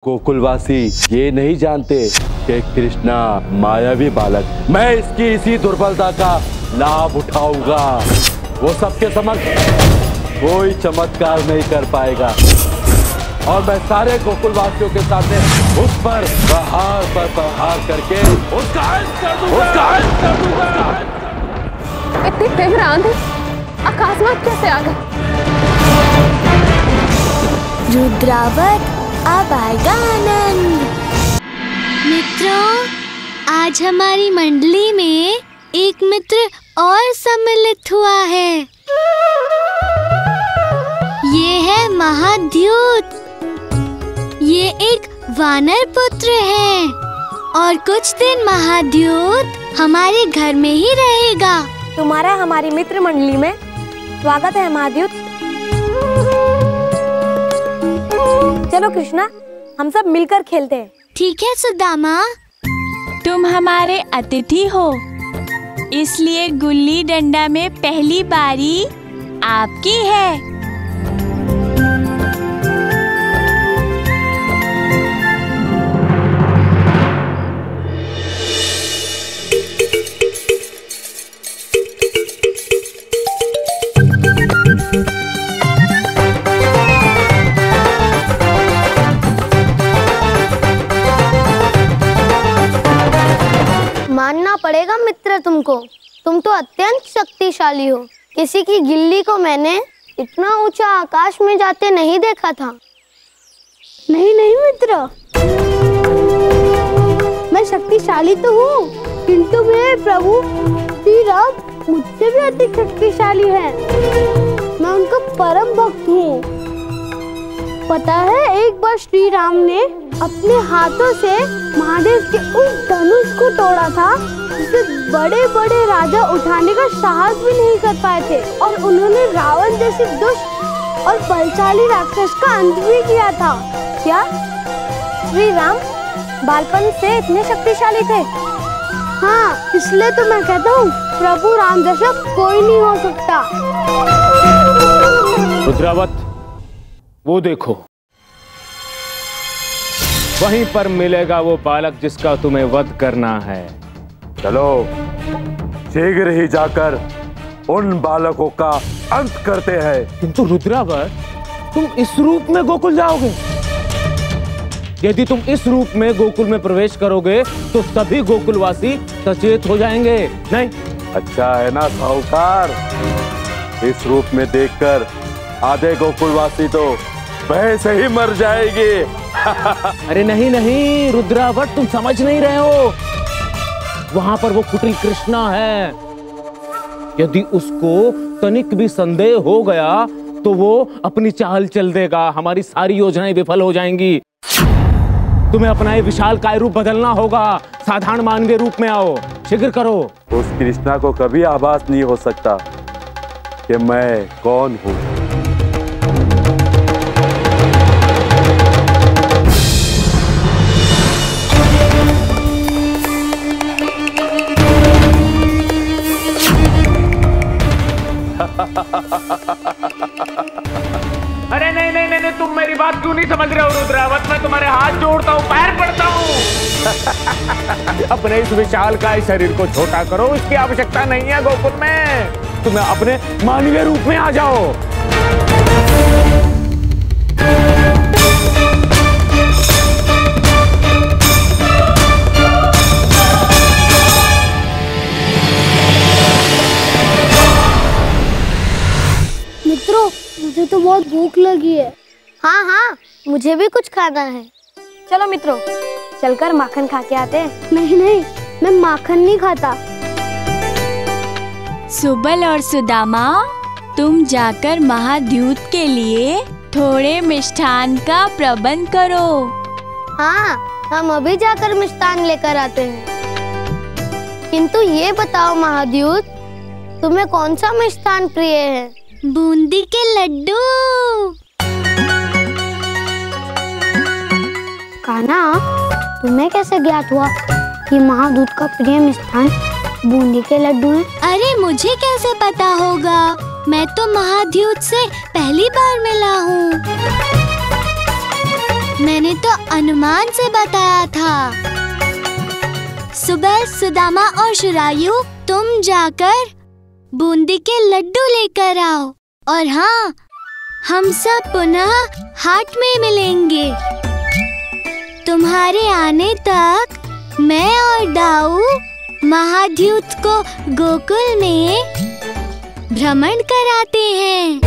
गोकुलवासी ये नहीं जानते कि कृष्णा मायावी बालक, मैं इसकी इसी दुर्बलता का लाभ उठाऊंगा। वो सबके समक्ष कोई चमत्कार नहीं कर पाएगा और मैं सारे गोकुलवासियों के सामने उस पर प्रहार करके उसका अंत कर दूंगा। इतनी तीव्र आंधी अकस्मात कैसे आ गई? रुद्रावत अब आएगा आनंद। मित्रों, आज हमारी मंडली में एक मित्र और सम्मिलित हुआ है। ये है महाद्यूत। ये एक वानर पुत्र है और कुछ दिन महाद्यूत हमारे घर में ही रहेगा। तुम्हारा हमारी मित्र मंडली में स्वागत है महाद्यूत। चलो कृष्णा, हम सब मिलकर खेलते हैं। ठीक है सुदामा। तुम हमारे अतिथि हो, इसलिए गुल्ली डंडा में पहली बारी आपकी है। मानना पड़ेगा मित्र तुमको, तुम तो अत्यंत शक्तिशाली हो। किसी की गिल्ली को मैंने इतना ऊंचा आकाश में जाते नहीं देखा था। नहीं नहीं मित्र, मैं शक्तिशाली तो हूँ, किंतु मेरे प्रभु श्री राम मुझसे भी अधिक शक्तिशाली हैं। मैं उनका परम भक्त हूँ। पता है, एक बार श्री राम ने अपने हाथों से महादेव के उस धनुष को तोड़ा था जिसे बड़े बड़े राजा उठाने का साहस भी नहीं कर पाए थे, और उन्होंने रावण जैसे दुष्ट और बलशाली राक्षस का अंत भी किया था। क्या श्री राम बालपन से इतने शक्तिशाली थे? हाँ, इसलिए तो मैं कहता हूँ प्रभु राम जैसा कोई नहीं हो सकता। रुद्रावत, वो देखो, वहीं पर मिलेगा वो बालक जिसका तुम्हें वध करना है। चलो शीघ्र ही जाकर उन बालकों का अंत करते हैं। किंतु रुद्रावत, तुम इस रूप में गोकुल जाओगे? यदि तुम इस रूप में गोकुल में प्रवेश करोगे तो सभी गोकुलवासी सचेत हो जाएंगे। नहीं? अच्छा है ना साहूकार, इस रूप में देखकर आधे गोकुलवासी तो वैसे ही मर जाएंगे। अरे नहीं नहीं रुद्रावत, तुम समझ नहीं रहे हो। वहां पर वो कुटिल कृष्णा है। यदि उसको तनिक भी संदेह हो गया तो वो अपनी चाल चल देगा, हमारी सारी योजनाएं विफल हो जाएंगी। तुम्हें अपना ये विशाल काय रूप बदलना होगा, साधारण मानवीय रूप में आओ, शीघ्र करो। उस कृष्णा को कभी आभास नहीं हो सकता कि मैं कौन हूँ। अरे नहीं नहीं नहीं, तुम मेरी बात क्यों नहीं समझ रहे हो रुद्रावत? मैं तुम्हारे हाथ जोड़ता हूँ, पैर पड़ता हूँ। अपने इस विशाल काय शरीर को छोटा करो, इसकी आवश्यकता नहीं है गोकुल में। तुम्हें अपने मानवीय रूप में आ जाओ। मित्रों, मुझे तो बहुत भूख लगी है। हाँ हाँ, मुझे भी कुछ खाना है। चलो मित्रों, चलकर माखन खा के आते हैं। नहीं नहीं, मैं माखन नहीं खाता। सुबल और सुदामा, तुम जाकर महाद्यूत के लिए थोड़े मिष्ठान का प्रबंध करो। हाँ, हम अभी जाकर मिष्ठान लेकर आते हैं। किंतु ये बताओ महाद्यूत, तुम्हें कौन सा मिष्ठान प्रिय है? बूंदी के लड्डू। कान्हा, तुम्हें कैसे ज्ञात हुआ कि महादूत का प्रिय मिष्ठान बूंदी के लड्डू हैं? अरे मुझे कैसे पता होगा? मैं तो महाद्यूत से पहली बार मिला हूँ। मैंने तो अनुमान से बताया था। सुबह सुदामा और शुरायु, तुम जाकर बूंदी के लड्डू लेकर आओ और हाँ, हम सब पुनः हाट में मिलेंगे। तुम्हारे आने तक मैं और दाऊ महाद्यूत को गोकुल में भ्रमण कराते हैं।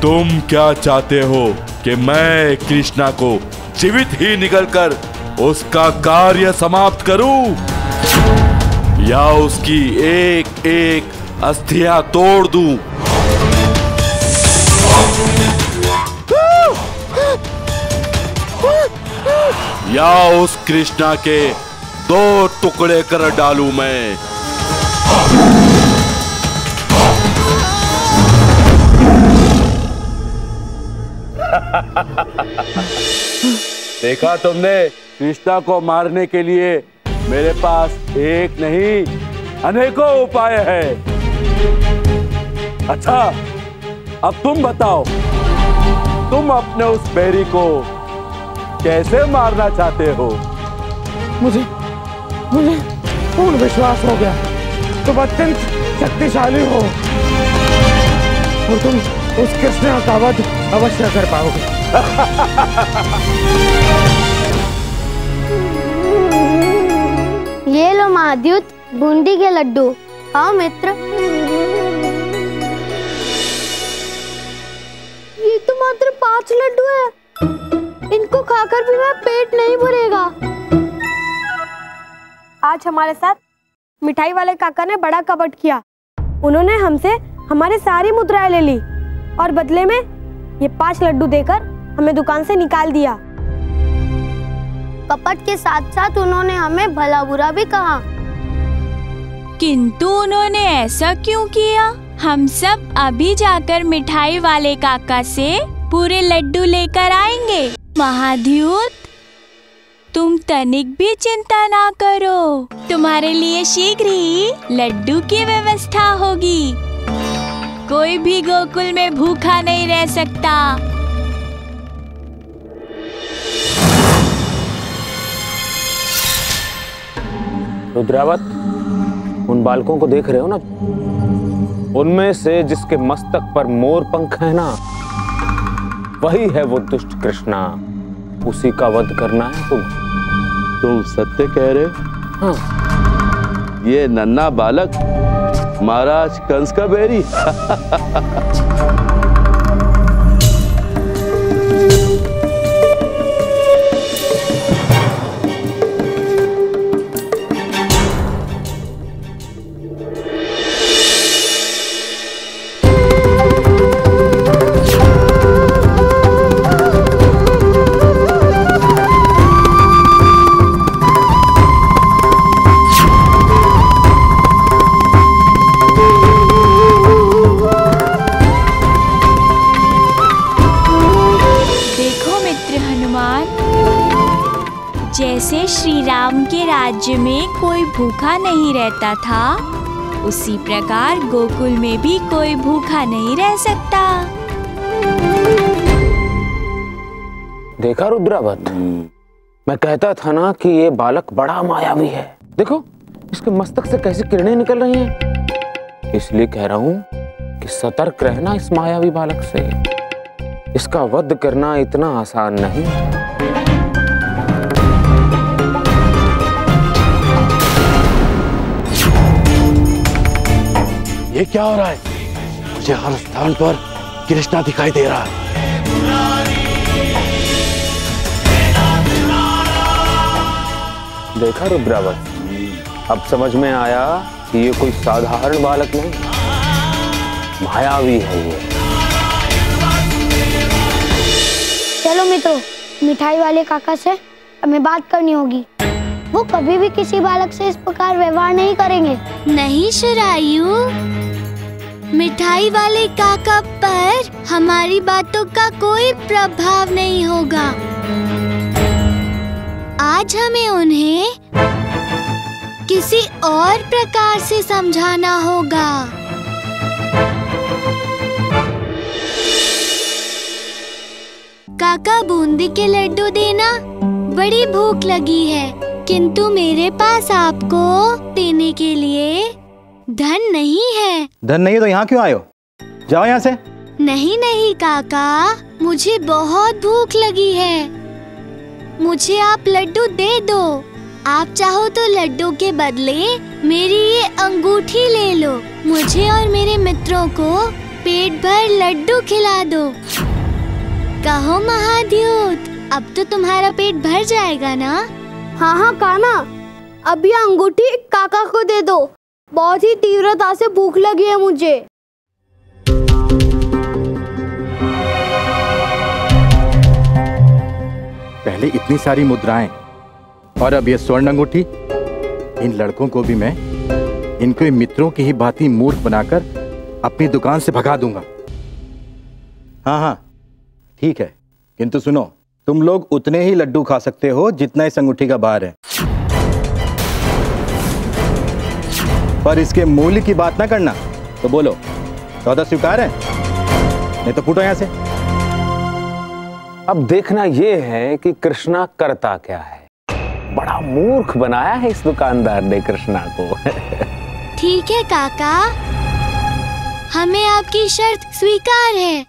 तुम क्या चाहते हो कि मैं कृष्णा को जीवित ही निकलकर उसका कार्य समाप्त करूं, या उसकी एक एक अस्थियां तोड़ दूं? या उस कृष्णा के 2 टुकड़े कर डालूं मैं? देखा तुमने, कृष्णा को मारने के लिए मेरे पास एक नहीं अनेकों उपाय है। अच्छा, अब तुम बताओ, तुम अपने उस बैरी को कैसे मारना चाहते हो? मुझे पूर्ण विश्वास हो गया तुम अत्यंत शक्तिशाली हो और तुम उस कृष्णा का वध अवश्य कर पाओगे। ये लो महाद्यूत, बूंदी के लड्डू। आओ मित्र। ये तो मात्र 5 लड्डू है, इनको खाकर भी मेरा पेट नहीं भरेगा। आज हमारे साथ मिठाई वाले काका ने बड़ा कपट किया। उन्होंने हमसे हमारी सारी मुद्राएं ले ली और बदले में ये 5 लड्डू देकर हमें दुकान से निकाल दिया। कपट के साथ साथ उन्होंने हमें भला बुरा भी कहा। किंतु उन्होंने ऐसा क्यों किया? हम सब अभी जाकर मिठाई वाले काका से पूरे लड्डू लेकर आएंगे। महाद्यूत, तुम तनिक भी चिंता ना करो, तुम्हारे लिए शीघ्र ही लड्डू की व्यवस्था होगी। कोई भी गोकुल में भूखा नहीं रह सकता। रुद्रावत, उन बालकों को देख रहे हो ना? उनमें से जिसके मस्तक पर मोर पंख है ना, वही है वो दुष्ट कृष्णा। उसी का वध करना है तुम सत्य कह रहे? हाँ। ये नन्हा बालक महाराज कंस का बैरी? जैसे श्री राम के राज्य में कोई भूखा नहीं रहता था, उसी प्रकार गोकुल में भी कोई भूखा नहीं रह सकता। देखा रुद्रावत, मैं कहता था ना कि ये बालक बड़ा मायावी है। देखो, इसके मस्तक से कैसी किरणें निकल रही हैं। इसलिए कह रहा हूँ कि सतर्क रहना इस मायावी बालक से। इसका वध करना इतना आसान नहीं। ये क्या हो रहा है? मुझे हर स्थान पर कृष्णा दिखाई दे रहा है। देखा रुद्रावत, अब समझ में आया कि ये कोई साधारण बालक नहीं, मायावी है ये। चलो मित्रों, मिठाई वाले काका से हमें बात करनी होगी। वो कभी भी किसी बालक से इस प्रकार व्यवहार नहीं करेंगे। नहीं शुरायु, मिठाई वाले काका पर हमारी बातों का कोई प्रभाव नहीं होगा। आज हमें उन्हें किसी और प्रकार से समझाना होगा। काका बूंदी के लड्डू देना, बड़ी भूख लगी है, किंतु मेरे पास आपको देने के लिए धन नहीं है। धन नहीं है तो यहाँ क्यों आए हो? जाओ यहाँ से। नहीं नहीं काका, मुझे बहुत भूख लगी है, मुझे आप लड्डू दे दो। आप चाहो तो लड्डू के बदले मेरी ये अंगूठी ले लो, मुझे और मेरे मित्रों को पेट भर लड्डू खिला दो। कहो महाद्यूत, अब तो तुम्हारा पेट भर जाएगा ना? हाँ हाँ कान्हा, अब ये अंगूठी काका को दे दो, बहुत ही तीव्रता से भूख लगी है मुझे। पहले इतनी सारी मुद्राएं और अब ये स्वर्ण अंगूठी। इन लड़कों को भी मैं इनके मित्रों की ही भांति मूर्ख बनाकर अपनी दुकान से भगा दूंगा। हाँ हाँ ठीक है, किंतु सुनो, तुम लोग उतने ही लड्डू खा सकते हो जितना इस अंगूठी का भार है, पर इसके मूल्य की बात ना करना। तो बोलो, सौदा स्वीकार है? नहीं तो फूटो यहां से। अब देखना ये है कि कृष्णा करता क्या है। बड़ा मूर्ख बनाया है इस दुकानदार ने कृष्णा को। ठीक है काका, हमें आपकी शर्त स्वीकार है।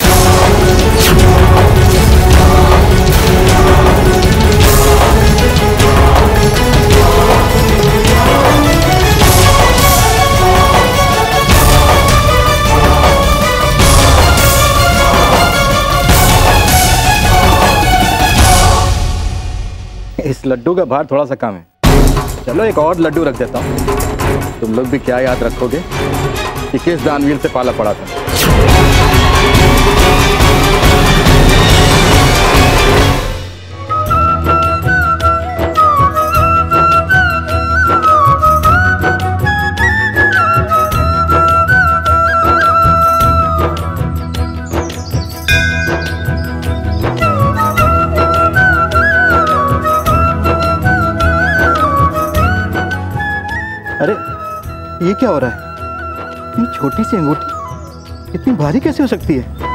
इस लड्डू का भार थोड़ा सा कम है, चलो एक और लड्डू रख देता हूँ। तुम लोग भी क्या याद रखोगे कि किस दानवीर से पाला पड़ा था। अरे ये क्या हो रहा है? इतनी छोटी सी अंगूठी इतनी भारी कैसे हो सकती है?